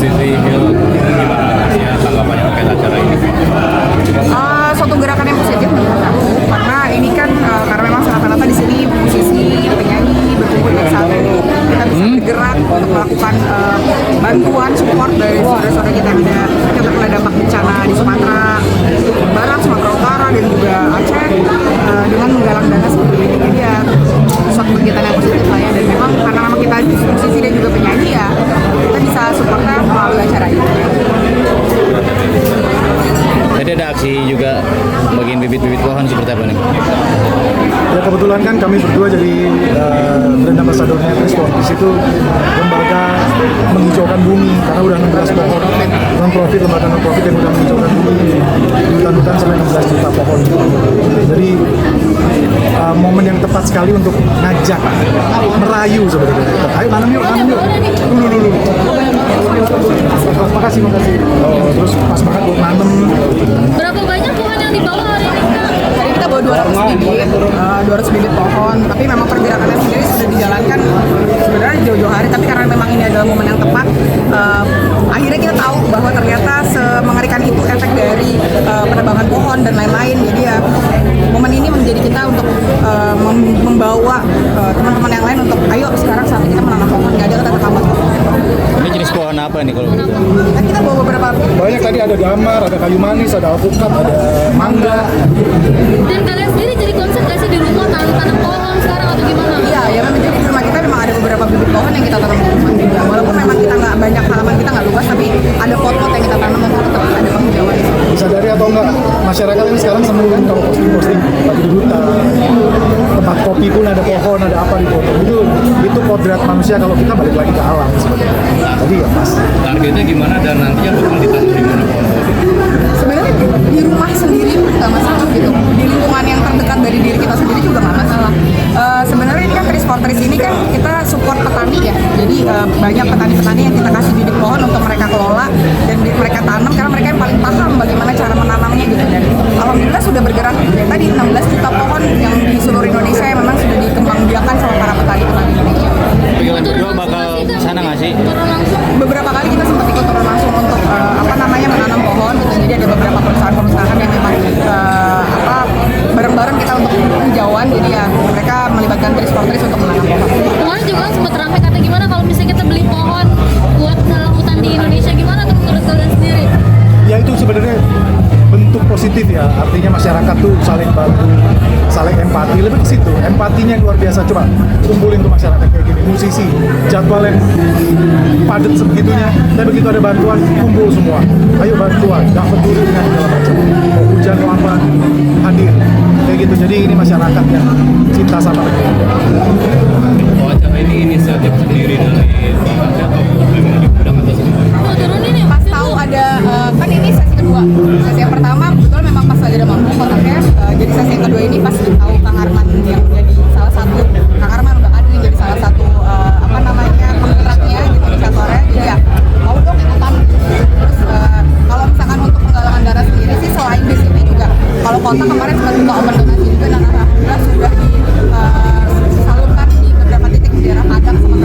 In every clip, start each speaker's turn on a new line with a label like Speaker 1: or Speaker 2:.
Speaker 1: musisi gimana ya tanggapannya terkait acara ini?
Speaker 2: Suatu gerakan yang positif menurut aku, karena ini kan karena memang rata-rata di sini musisi, penyanyi berkumpul di satu, kita bisa bergerak untuk melakukan bantuan support dari saudara-saudara kita yang terkena dampak bencana di Sumatera Barat, Sumatera Utara dan juga Aceh dengan menggalang dana seperti ini. Jadi ya suatu kegiatan yang positif lah ya, dan memang karena memang kita musisi dan juga penyanyi ya kita bisa supportnya melalui acara ini.
Speaker 1: Jadi ada aksi juga bagian bibit-bibit pohon seperti apa nih?
Speaker 3: Ya kebetulan kan kami berdua jadi brand ambassador-nya Trisport. Di situ lembaga menghijaukan bumi karena udah 16 pohon non-profit, lembaga non-profit yang udah menghijaukan bumi di hutan-hutan sampai 16 juta pohon. Jadi momen yang tepat sekali untuk ngajak merayu sebenarnya. Ayo nanam yuk, nanam yuk. Dulu. Makasih. Terus pas banget buat nanam.
Speaker 4: Berapa banyak pohon yang dibawa hari ini, Kak?
Speaker 2: Jadi kita bawa 200 bibit pohon, tapi memang pergerakannya sendiri sudah dijalankan sebenarnya jauh-jauh hari, tapi karena memang ini adalah momen yang tepat, akhirnya kita tahu bahwa ternyata semengerikan itu efek dari penebangan pohon dan lain-lain. Jadi ya momen ini menjadi kita untuk membawa teman-teman yang lain untuk ayo sekarang saat kita menanam pohon, nggak ada kata terlambat.
Speaker 1: Ini jenis pohon apa nih kalau begitu?
Speaker 2: Kan kita bawa beberapa.
Speaker 3: Banyak tadi, ada damar, ada kayu manis, ada alpukat, ada mangga.
Speaker 4: Dan kalian sendiri jadi konsep nggak sih di rumah tanam pohon sekarang atau gimana?
Speaker 2: Iya, ya memang jadi di rumah kita memang ada beberapa bibit pohon yang kita tanam di rumah juga. Walaupun memang kita nggak banyak, halaman kita nggak luas, tapi ada pot-pot yang kita tanam dan tetap ada penghijauan.
Speaker 3: Disadari atau enggak, masyarakat ini sekarang seneng kan kalau posting lagi di hutan, tempat kopi pun ada pohon, ada apa di foto. Itu kodrat manusia kalau kita balik lagi ke alam sebenarnya. Jadi ya pas.
Speaker 1: Targetnya gimana dan nantinya bakal ditanam di mana pohon?
Speaker 2: Sebenarnya di rumah sendiri nggak masalah gitu, di lingkungan yang terdekat dari diri kita sendiri juga nggak masalah. Sebenarnya ini kan Trisporters ini kan kita support petani ya, jadi banyak petani-petani yang kita kasih bibit pohon untuk mereka kelola dan mereka tanam karena mereka yang paling paham bagaimana cara menanamnya gitu. Dan alhamdulillah sudah bergerak dari tadi 16 juta pohon yang di seluruh Indonesia yang memang sudah dikembangbiakan sama para petani-petani Indonesia.
Speaker 1: Tapi kalian berdua bakal sana nggak sih?
Speaker 2: Beberapa kali kita sempat ikut turun langsung untuk menanam pohon gitu. Jadi ada beberapa perusahaan-perusahaan yang memang bareng-bareng kita untuk penghijauan. Jadi ya mereka melibatkan Trisporters untuk menanam pohon.
Speaker 4: Kemarin juga sempat ramai kata gimana kalau misalnya kita beli pohon buat dalam hutan di Indonesia, gimana tuh menurut kalian sendiri?
Speaker 3: Ya itu sebenarnya bentuk positif ya, artinya masyarakat tuh saling bantu, saling empati, lebih ke situ. Empatinya yang luar biasa. Coba kumpulin tuh masyarakat kayak gini, musisi, jadwal yang padat sebegitunya, tapi begitu ada bantuan, kumpul semua. Ayo bantuan, gak peduli dengan segala macam. Mau hujan, mau apa, hadir. Kayak gitu, jadi ini masyarakat yang cinta sama negara.
Speaker 1: Oh, acara ini inisiatif sendiri dari Bangka atau memang diundang atau semua?
Speaker 4: Mau turunin ya?
Speaker 2: Pas tahu ada kan ini sesi kedua. Sesi yang pertama kebetulan memang pas lagi ada manggung kontaknya. Jadi sesi yang kedua ini pas tahu Kang Arman yang jadi salah satu, Kang Arman udah ada yang jadi salah satu penggeraknya gitu inisiatornya. Jadi ya mau dong ikutan. Terus kalau misalkan untuk penggalangan dana sendiri sih selain di sini juga kalau kota kemarin sempat buka open donasi juga dan alhamdulillah sudah disalurkan di beberapa titik di daerah Padang sama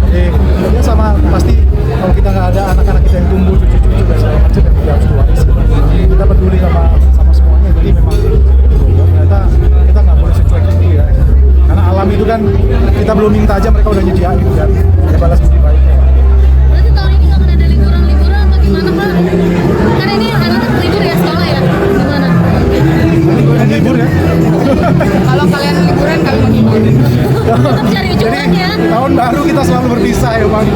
Speaker 3: Jadi ya sama pasti kalau kita nggak ada anak-anak kita yang tumbuh cucu-cucu dan segala macam yang kita harus diwarisi. Kita peduli sama semuanya. Jadi memang ternyata kita nggak boleh secuek itu ya. Karena alam itu kan kita belum minta aja mereka udah nyediain kan. Ya balas budi baiknya.
Speaker 4: Berarti tahun ini nggak akan ada liburan-liburan apa gimana Pak? Karena ini anak-anak libur ya sekolah ya? Gimana?
Speaker 3: Libur ya.
Speaker 2: Kalau kalian liburan, kalian menghibur.
Speaker 4: Tetap cari ujungan ya?
Speaker 3: Tahun baru kita selalu berpisah ya bang.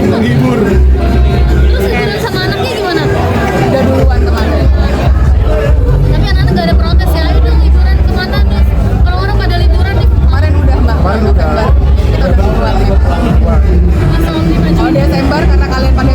Speaker 3: Menghibur.
Speaker 4: Terus liburan sama anaknya gimana?
Speaker 2: Udah duluan kemarin.
Speaker 4: Tapi anak-anak nggak ada protes ya? Ayo dong liburan kemana terus? Orang-orang pada liburan nih.
Speaker 2: Kemarin udah mbak.
Speaker 3: Kemarin udah.
Speaker 2: November. Kita udah duluan.
Speaker 3: Wah.
Speaker 4: Masa Om Bima
Speaker 2: Kalau
Speaker 4: juga.
Speaker 2: Desember karena kalian pada